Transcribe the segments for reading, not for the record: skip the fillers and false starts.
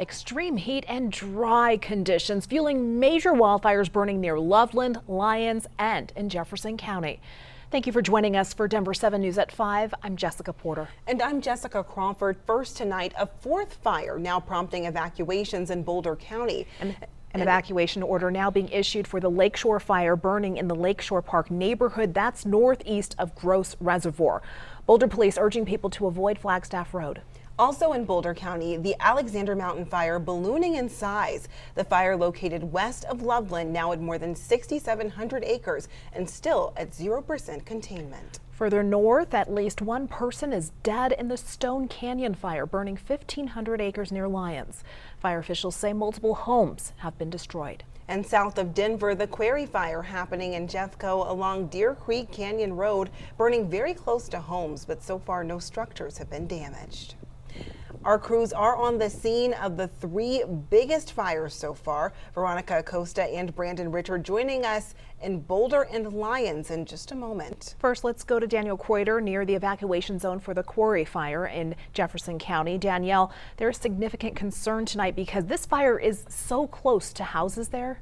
Extreme heat and dry conditions fueling major wildfires burning near Loveland, Lyons, and in Jefferson County. Thank you for joining us for Denver 7 News at 5. I'm Jessica Porter. And I'm Jessica Crawford. First tonight, a fourth fire now prompting evacuations in Boulder County. An evacuation order now being issued for the Lakeshore fire burning in the Lakeshore Park neighborhood. That's northeast of Gross Reservoir. Boulder police urging people to avoid Flagstaff Road. Also in Boulder County, the Alexander Mountain fire ballooning in size. The fire located west of Loveland now at more than 6,700 acres and still at 0% containment. Further north, at least one person is dead in the Stone Canyon fire burning 1,500 acres near Lyons. Fire officials say multiple homes have been destroyed. And south of Denver, the Quarry Fire happening in Jeffco along Deer Creek Canyon Road, burning very close to homes, but so far no structures have been damaged. Our crews are on the scene of the three biggest fires so far. Veronica Acosta and Brandon Richard joining us in Boulder and Lyons in just a moment. First, let's go to Danielle Kreuter near the evacuation zone for the Quarry Fire in Jefferson County. Danielle, there is significant concern tonight because this fire is so close to houses there.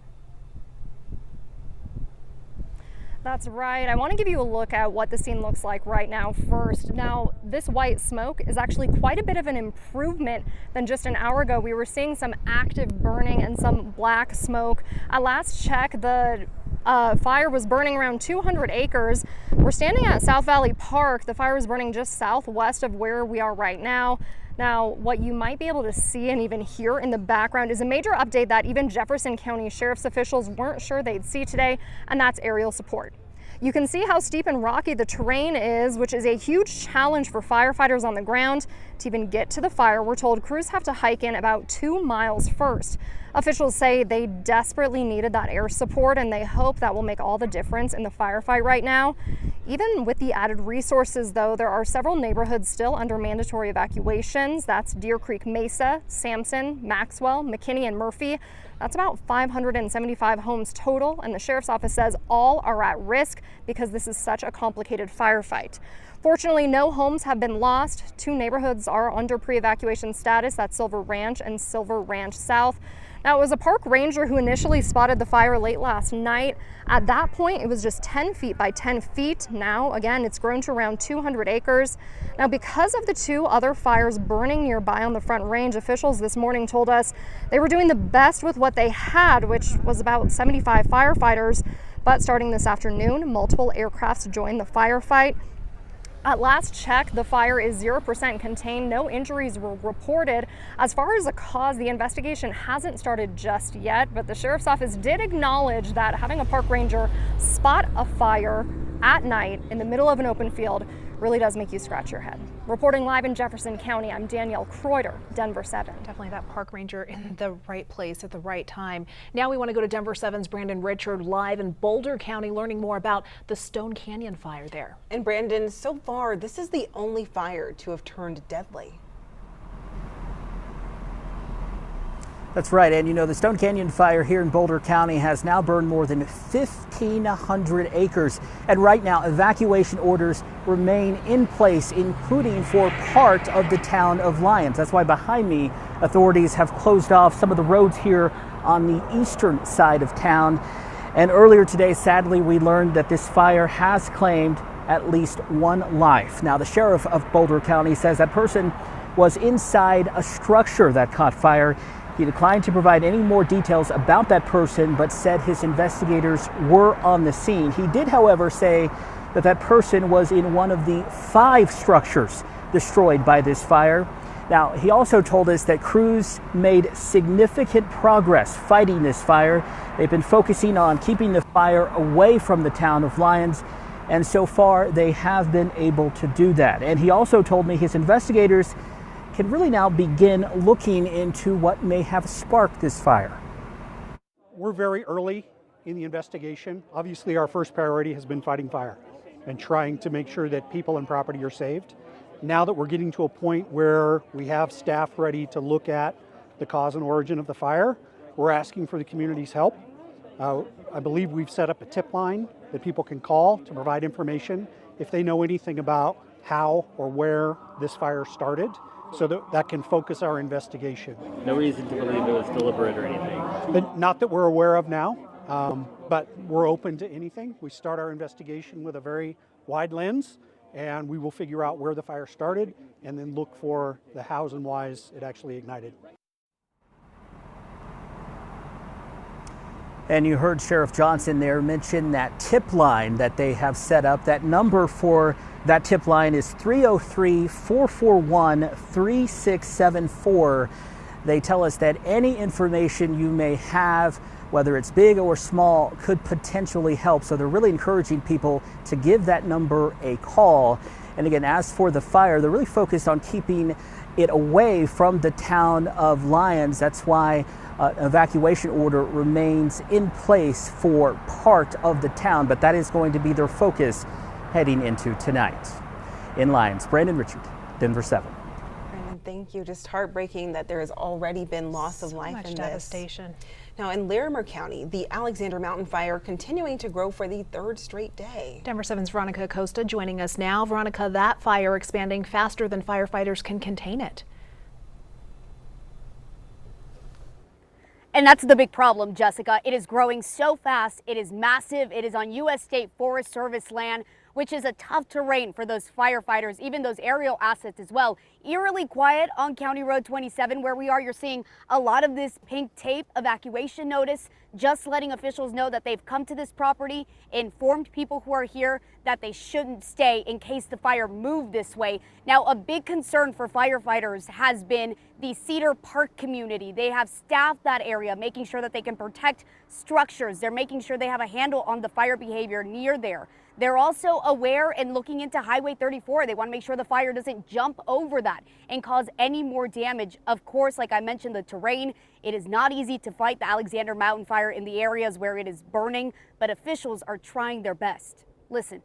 That's right. I want to give you a look at what the scene looks like right now first. Now, this white smoke is actually quite a bit of an improvement than just an hour ago. We were seeing some active burning and some black smoke. At last check, the fire was burning around 200 acres. We're standing at South Valley Park. The fire is burning just southwest of where we are right now. Now, what you might be able to see and even hear in the background is a major update that even Jefferson County Sheriff's officials weren't sure they'd see today, and that's aerial support. You can see how steep and rocky the terrain is, which is a huge challenge for firefighters on the ground. To even get to the fire, we're told crews have to hike in about 2 miles first. Officials say they desperately needed that air support, and they hope that will make all the difference in the firefight right now. Even with the added resources, though, there are several neighborhoods still under mandatory evacuations. That's Deer Creek Mesa, Sampson, Maxwell, McKinney, and Murphy. That's about 575 homes total, and the sheriff's office says all are at risk because this is such a complicated firefight. Fortunately, no homes have been lost. 2 neighborhoods are under pre-evacuation status. That's Silver Ranch and Silver Ranch South. Now, it was a park ranger who initially spotted the fire late last night. At that point, it was just 10 feet by 10 feet. Now, again, it's grown to around 200 acres. Now, because of the 2 other fires burning nearby on the Front Range, officials this morning told us they were doing the best with what they had, which was about 75 firefighters. But starting this afternoon, multiple aircrafts joined the firefight. At last check, the fire is 0% contained. No injuries were reported. As far as the cause, the investigation hasn't started just yet, but the sheriff's office did acknowledge that having a park ranger spot a fire at night in the middle of an open field really does make you scratch your head. Reporting live in Jefferson County, I'm Danielle Kreuter, Denver 7. Definitely that park ranger in the right place at the right time. Now we want to go to Denver 7's Brandon Richard live in Boulder County, learning more about the Stone Canyon fire there. And Brandon, so far, this is the only fire to have turned deadly. That's right, and you know, the Stone Canyon fire here in Boulder County has now burned more than 1,500 acres. And right now, evacuation orders remain in place, including for part of the town of Lyons. That's why behind me, authorities have closed off some of the roads here on the eastern side of town. And earlier today, sadly, we learned that this fire has claimed at least 1 life. Now, the sheriff of Boulder County says that person was inside a structure that caught fire. He declined to provide any more details about that person, but said his investigators were on the scene. He did, however, say that that person was in one of the 5 structures destroyed by this fire. Now, he also told us that crews made significant progress fighting this fire. They've been focusing on keeping the fire away from the town of Lyons, and so far they have been able to do that. And he also told me his investigators can really now begin looking into what may have sparked this fire. We're very early in the investigation. Obviously, our first priority has been fighting fire and trying to make sure that people and property are saved. Now that we're getting to a point where we have staff ready to look at the cause and origin of the fire, we're asking for the community's help. I believe we've set up a tip line that people can call to provide information if they know anything about how or where this fire started. so that can focus our investigation. No reason to believe it was deliberate or anything. But not that we're aware of now, but we're open to anything. We start our investigation with a very wide lens, and we will figure out where the fire started and then look for the hows and whys it actually ignited. And you heard Sheriff Johnson there mention that tip line that they have set up. That number for that tip line is 303-441-3674. They tell us that any information you may have, whether it's big or small, could potentially help. So they're really encouraging people to give that number a call. And again, as for the fire, they're really focused on keeping it away from the town of Lyons. That's why an evacuation order remains in place for part of the town, but that is going to be their focus heading into tonight. In Lyons, Brandon Richard, Denver 7. Brandon, thank you. Just heartbreaking that there has already been loss of life in this. Devastation. Now in Larimer County, the Alexander Mountain Fire continuing to grow for the third straight day. Denver 7's Veronica Acosta joining us now. Veronica, that fire expanding faster than firefighters can contain it. And that's the big problem, Jessica. It is growing so fast. It is massive. It is on U.S. State Forest Service land, which is a tough terrain for those firefighters, even those aerial assets as well. Eerily quiet on County Road 27 where we are. You're seeing a lot of this pink tape evacuation notice, just letting officials know that they've come to this property, informed people who are here that they shouldn't stay in case the fire moved this way. Now, a big concern for firefighters has been the Cedar Park community. They have staffed that area, making sure that they can protect structures. They're making sure they have a handle on the fire behavior near there. They're also aware and looking into Highway 34. They want to make sure the fire doesn't jump over that and cause any more damage. Of course, like I mentioned, the terrain, it is not easy to fight the Alexander Mountain Fire in the areas where it is burning, but officials are trying their best. Listen.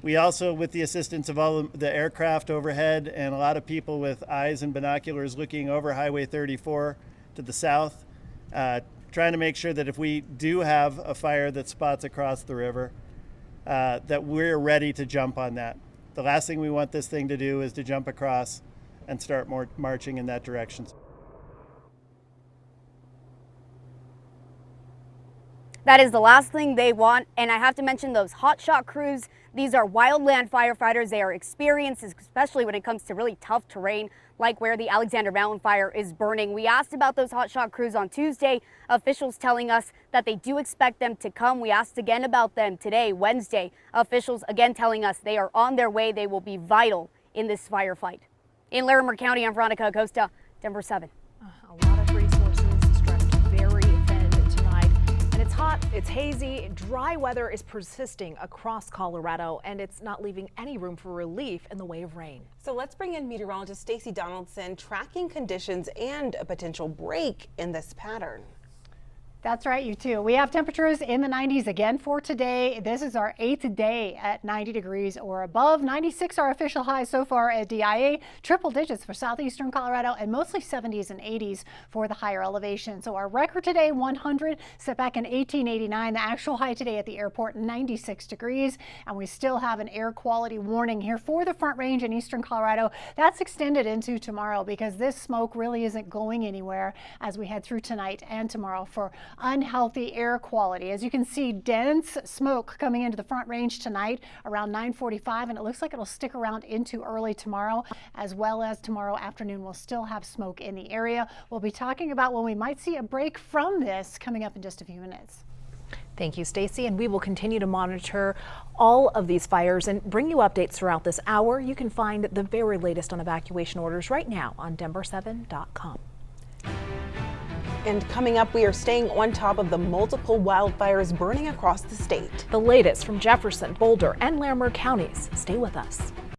We also, with the assistance of all the aircraft overhead and a lot of people with eyes and binoculars looking over Highway 34 to the south, trying to make sure that if we do have a fire that spots across the river, that we're ready to jump on that. The last thing we want this thing to do is to jump across and start marching in that direction. That is the last thing they want. And I have to mention those hotshot crews. These are wildland firefighters. They are experienced, especially when it comes to really tough terrain, like where the Alexander Mountain Fire is burning. We asked about those hotshot crews on Tuesday, officials telling us that they do expect them to come. We asked again about them today, Wednesday, officials again telling us they are on their way. They will be vital in this firefight. In Larimer County, I'm Veronica Acosta, Denver 7. A lot of resources stretched very thin tonight. And it's hot, it's hazy, dry weather is persisting across Colorado, and it's not leaving any room for relief in the way of rain. So let's bring in meteorologist Stacy Donaldson, tracking conditions and a potential break in this pattern. That's right, you too. We have temperatures in the 90s again for today. This is our 8th day at 90 degrees or above. 96 our official high so far at DIA. Triple digits for southeastern Colorado and mostly 70s and 80s for the higher elevation. So our record today, 100, set back in 1889. The actual high today at the airport, 96 degrees. And we still have an air quality warning here for the Front Range in eastern Colorado. That's extended into tomorrow because this smoke really isn't going anywhere as we head through tonight and tomorrow for unhealthy air quality. As you can see, dense smoke coming into the Front Range tonight around 9:45, and it looks like it'll stick around into early tomorrow, as well as tomorrow afternoon. We'll still have smoke in the area. We'll be talking about when we might see a break from this coming up in just a few minutes. Thank you, Stacy, and we will continue to monitor all of these fires and bring you updates throughout this hour. You can find the very latest on evacuation orders right now on Denver7.com. And coming up, we are staying on top of the multiple wildfires burning across the state. The latest from Jefferson, Boulder, and Larimer counties. Stay with us.